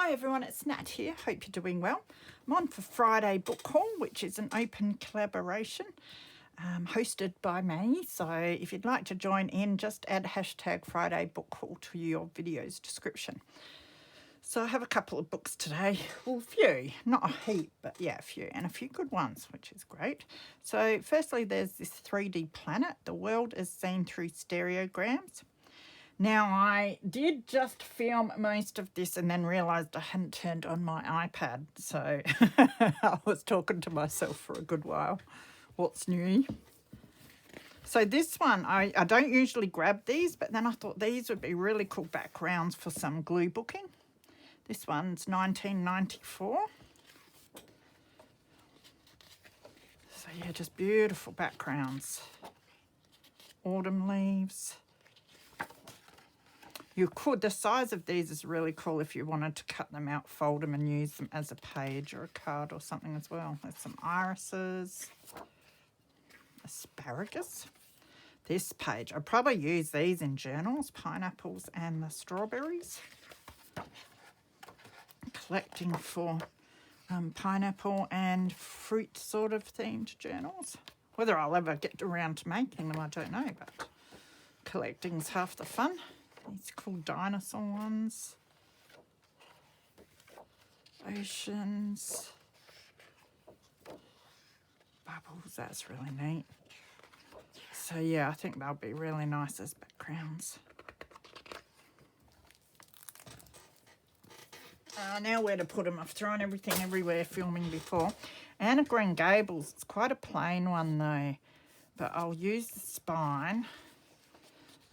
Hi everyone, it's Nat here. Hope you're doing well. I'm on for Friday Book Haul, which is an open collaboration hosted by me. So if you'd like to join in, just add hashtag Friday Book Haul to your video's description. So I have a couple of books today. Well, a few, not a heap, but yeah, a few, and a few good ones, which is great. So firstly, there's this 3D planet. The world is seen through stereograms. Now, I did just film most of this and then realised I hadn't turned on my iPad. So I was talking to myself for a good while. What's new? So this one, I don't usually grab these, but then I thought these would be really cool backgrounds for some glue booking. This one's 1994. So yeah, just beautiful backgrounds. Autumn leaves. You could, the size of these is really cool if you wanted to cut them out, fold them and use them as a page or a card or something as well. There's some irises, asparagus. This page, I'd probably use these in journals, pineapples and the strawberries. Collecting for pineapple and fruit sort of themed journals. Whether I'll ever get around to making them, I don't know, but collecting's half the fun. These cool dinosaur ones. Oceans. Bubbles, that's really neat. So yeah, I think they'll be really nice as backgrounds. Now where to put them. I've thrown everything everywhere filming before. Anna Green Gables, it's quite a plain one though, but I'll use the spine.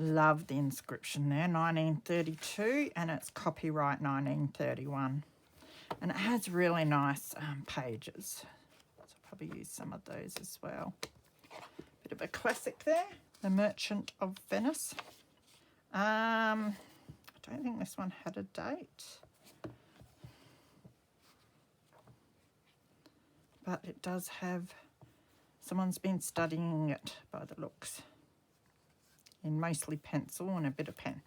Love the inscription there, 1932, and it's copyright 1931. And it has really nice pages. So I'll probably use some of those as well. Bit of a classic there, The Merchant of Venice. I don't think this one had a date. But it does have, someone's been studying it by the looks. In mostly pencil and a bit of pen.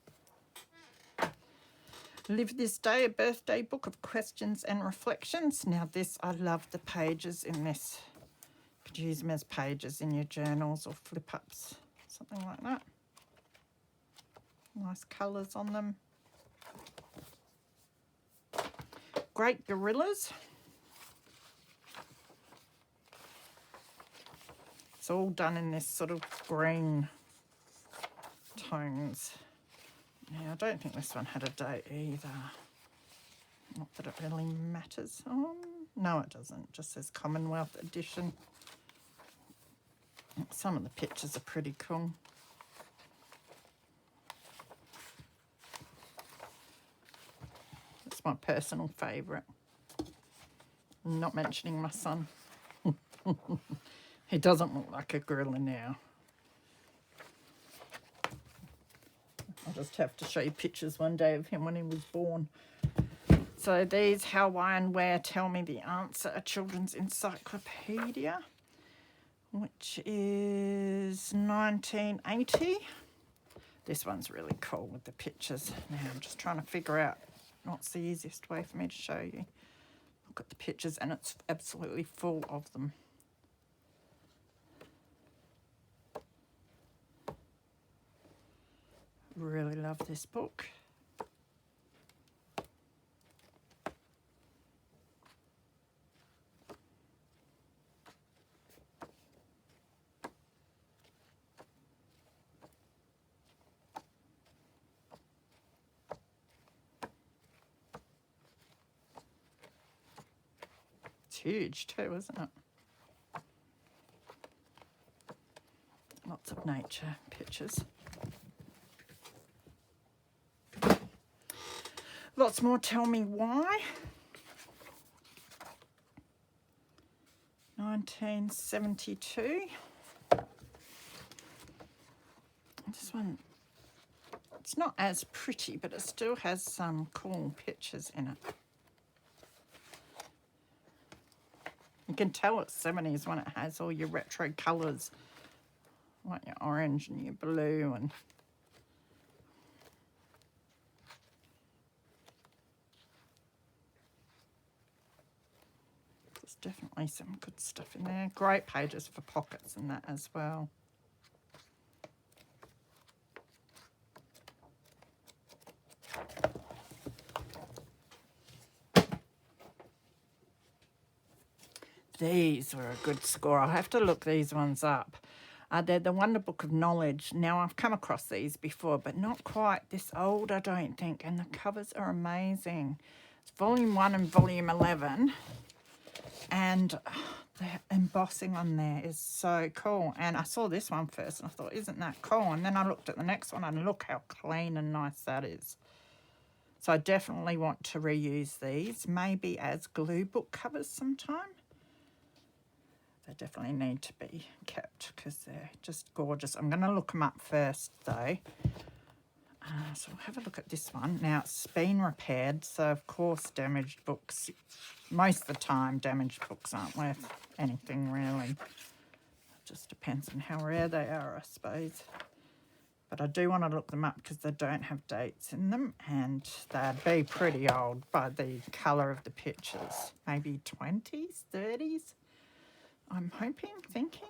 Live This Day, a birthday book of questions and reflections. Now this, I love the pages in this. You could use them as pages in your journals or flip-ups, something like that. Nice colours on them. Great Gorillas. It's all done in this sort of green tones. Yeah, I don't think this one had a date either. Not that it really matters. Oh, no, it doesn't. It just says Commonwealth Edition. Some of the pictures are pretty cool. It's my personal favourite. I'm not mentioning my son. He doesn't look like a gorilla now. I'll just have to show you pictures one day of him when he was born. So these Hawaiian Wear Tell Me the Answer, a children's encyclopedia, which is 1980. This one's really cool with the pictures. Now I'm just trying to figure out what's the easiest way for me to show you. Look at the pictures and it's absolutely full of them. Really love this book. It's huge too, isn't it? Lots of nature pictures. Lots more Tell Me Why. 1972. This one, it's not as pretty, but it still has some cool pictures in it. You can tell it's 70s when it has all your retro colours, like your orange and your blue and definitely some good stuff in there. Great pages for pockets and that as well. These were a good score. I'll have to look these ones up. They're the Wonderbook of Knowledge. Now, I've come across these before, but not quite this old, I don't think. And the covers are amazing. It's volume 1 and volume 11. And the embossing on there is so cool. And I saw this one first and I thought, isn't that cool? And then I looked at the next one and look how clean and nice that is. So I definitely want to reuse these, maybe as glue book covers sometime. They definitely need to be kept because they're just gorgeous. I'm going to look them up first though. So we'll have a look at this one. Now it's been repaired, so of course damaged books, most of the time damaged books aren't worth anything really. It just depends on how rare they are, I suppose. But I do want to look them up because they don't have dates in them and they'd be pretty old by the colour of the pictures. Maybe 20s, 30s. I'm hoping, thinking.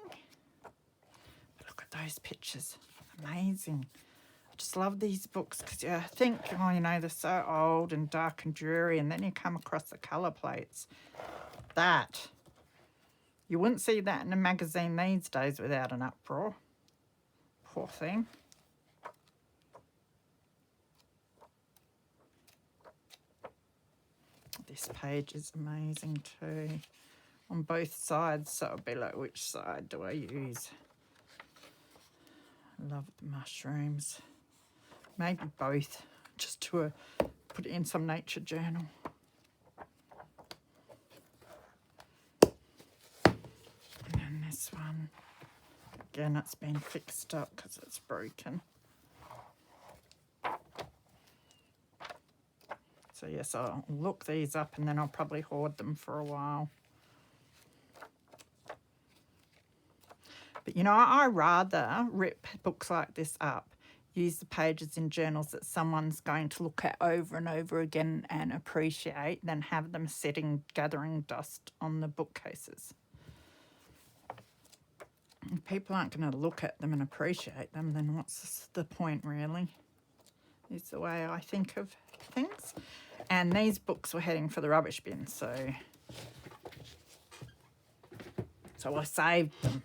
But look at those pictures. Amazing. I just love these books because you think, oh, you know, they're so old and dark and dreary, and then you come across the colour plates. That. You wouldn't see that in a magazine these days without an uproar. Poor thing. This page is amazing too. On both sides, so it'll be like, which side do I use? I love the mushrooms. Maybe both, just to put it in some nature journal. And then this one, again, it's been fixed up because it's broken. So yes, I'll look these up and then I'll probably hoard them for a while. But, you know, I rather rip books like this up, use the pages in journals that someone's going to look at over and over again and appreciate than have them sitting, gathering dust on the bookcases. If people aren't going to look at them and appreciate them, then what's the point, really? Is the way I think of things. And these books were heading for the rubbish bin, so I saved them.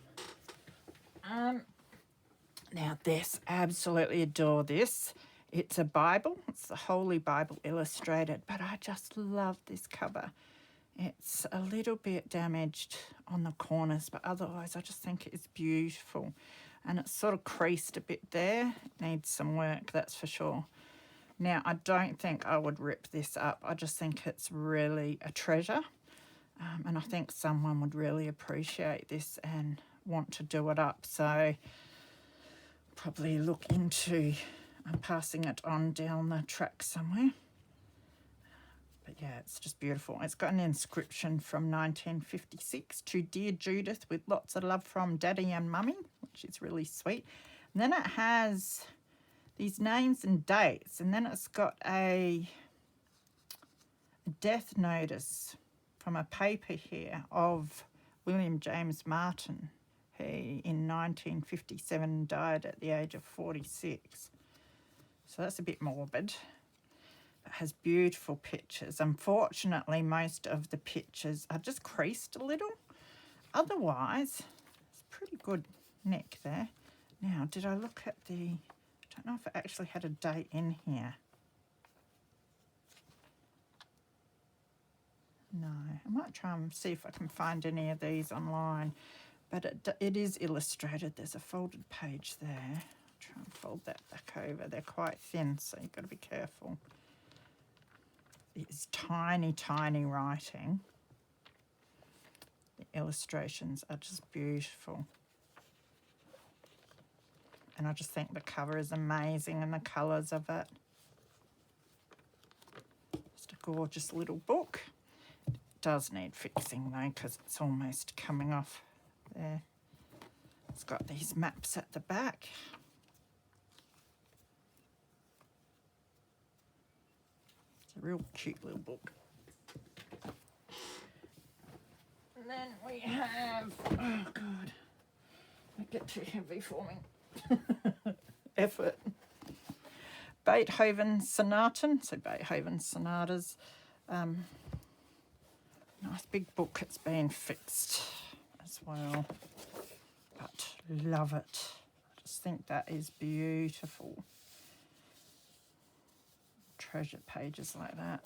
Now this, absolutely adore this. It's a Bible. It's the Holy Bible illustrated, but I just love this cover. It's a little bit damaged on the corners, but otherwise I just think it's beautiful. And it's sort of creased a bit there. It needs some work, that's for sure. Now, I don't think I would rip this up. I just think it's really a treasure. And I think someone would really appreciate this and want to do it up. So probably look into passing it on down the track somewhere. But yeah, it's just beautiful. It's got an inscription from 1956 to Dear Judith with lots of love from Daddy and Mummy, which is really sweet. And then it has these names and dates, and then it's got a death notice from a paper here of William James Martin. He, in 1957, died at the age of 46. So that's a bit morbid. It has beautiful pictures. Unfortunately, most of the pictures are just creased a little. Otherwise, it's pretty good neck there. Now, did I look at the... I don't know if it actually had a date in here. No, I might try and see if I can find any of these online. But it is illustrated. There's a folded page there. I'll try and fold that back over. They're quite thin, so you've got to be careful. It's tiny, tiny writing. The illustrations are just beautiful. And I just think the cover is amazing and the colours of it. Just a gorgeous little book. It does need fixing though because it's almost coming off there. It's got these maps at the back. It's a real cute little book. then we have, oh God, they get too heavy for me. Effort. Beethoven Sanatan, so Beethoven sonatas. Nice big book. It's been fixed as well, but love it. I just think that is beautiful. Treasure pages like that.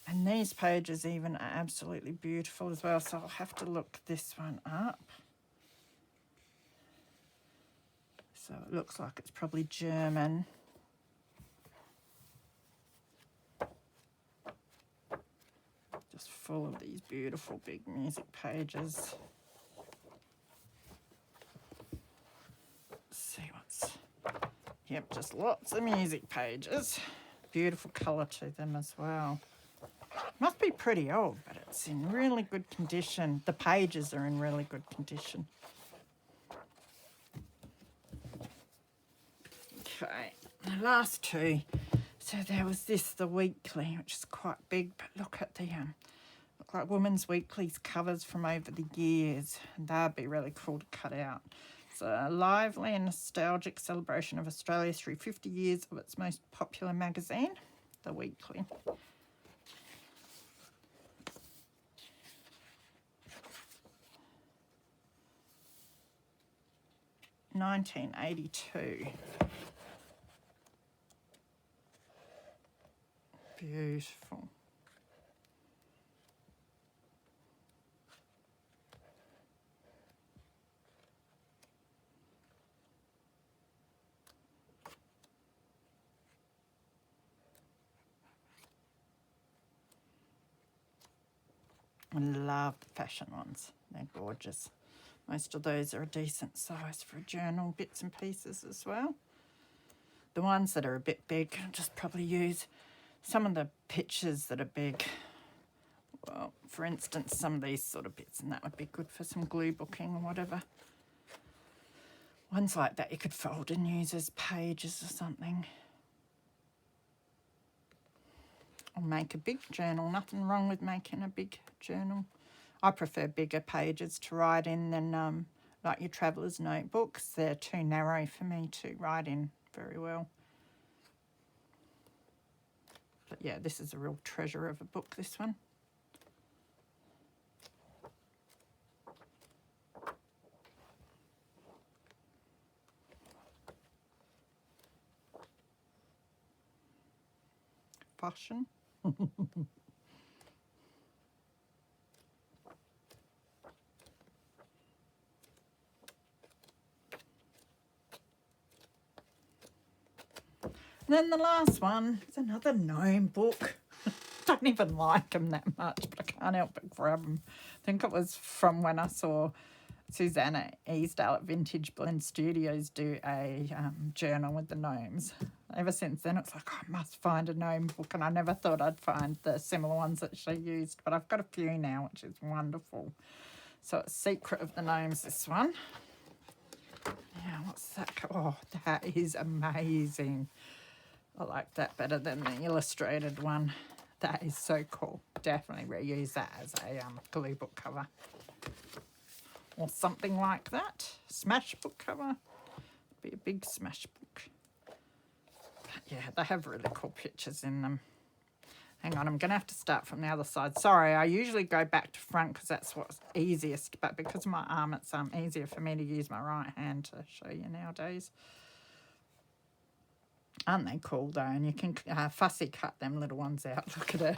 And these pages even are absolutely beautiful as well, so I'll have to look this one up. So it looks like it's probably German. Just full of these beautiful big music pages. Let's see what's... Yep, just lots of music pages. Beautiful colour to them as well. Must be pretty old, but it's in really good condition. The pages are in really good condition. Okay, the last two. So there was this, the weekly, which is quite big, but look at the look like Women's Weeklies covers from over the years, and that'd be really cool to cut out. It's a lively and nostalgic celebration of Australia through 50 years of its most popular magazine, the Weekly. $1982. Beautiful. I love the fashion ones. They're gorgeous. Most of those are a decent size for a journal, bits and pieces as well. The ones that are a bit big, I'll just probably use some of the pictures that are big. Well, for instance, some of these sort of bits, and that would be good for some glue booking or whatever. Ones like that you could fold and use as pages or something. Or make a big journal. Nothing wrong with making a big journal. I prefer bigger pages to write in than like your traveller's notebooks. They're too narrow for me to write in very well. But yeah, this is a real treasure of a book, this one. Fashion. Then the last one is another gnome book. Don't even like them that much, but I can't help but grab them. I think it was from when I saw Susanna Easdale at Vintage Blend Studios do a journal with the gnomes. Ever since then, it's like, oh, I must find a gnome book, and I never thought I'd find the similar ones that she used, but I've got a few now, which is wonderful. So it's Secret of the Gnomes, this one. Yeah, what's that? Oh, that is amazing. I like that better than the illustrated one. That is so cool. Definitely reuse that as a glue book cover. Or something like that. Smash book cover. Be a big smash book. But yeah, they have really cool pictures in them. Hang on, I'm going to have to start from the other side. Sorry, I usually go back to front because that's what's easiest. But because of my arm, it's easier for me to use my right hand to show you nowadays. Aren't they cool though? And you can fussy cut them little ones out. Look at her.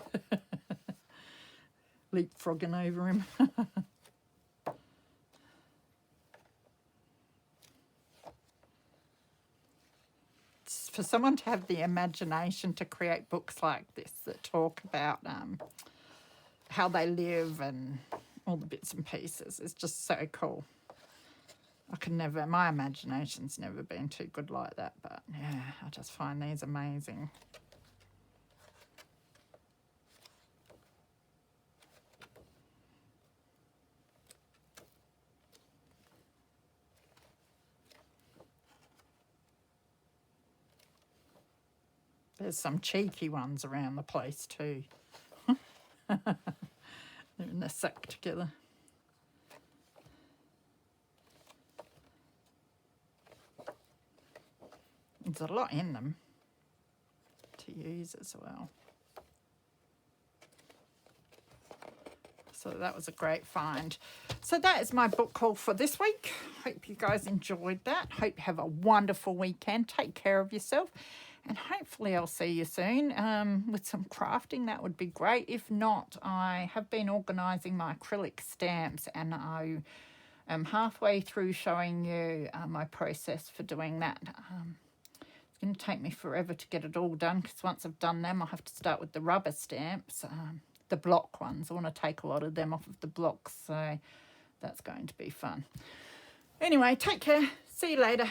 Leapfrogging over him. For someone to have the imagination to create books like this that talk about how they live and all the bits and pieces is just so cool. I can never, my imagination's never been too good like that, but yeah, I just find these amazing. There's some cheeky ones around the place too. They're in the sack together. There's a lot in them to use as well. So that was a great find. So that is my book haul for this week. Hope you guys enjoyed that. Hope you have a wonderful weekend. Take care of yourself. And hopefully I'll see you soon with some crafting. That would be great. If not, I have been organising my acrylic stamps, and I am halfway through showing you my process for doing that. It's going to take me forever to get it all done, because once I've done them, I'll have to start with the rubber stamps, the block ones. I want to take a lot of them off of the blocks, so that's going to be fun. Anyway, take care. See you later.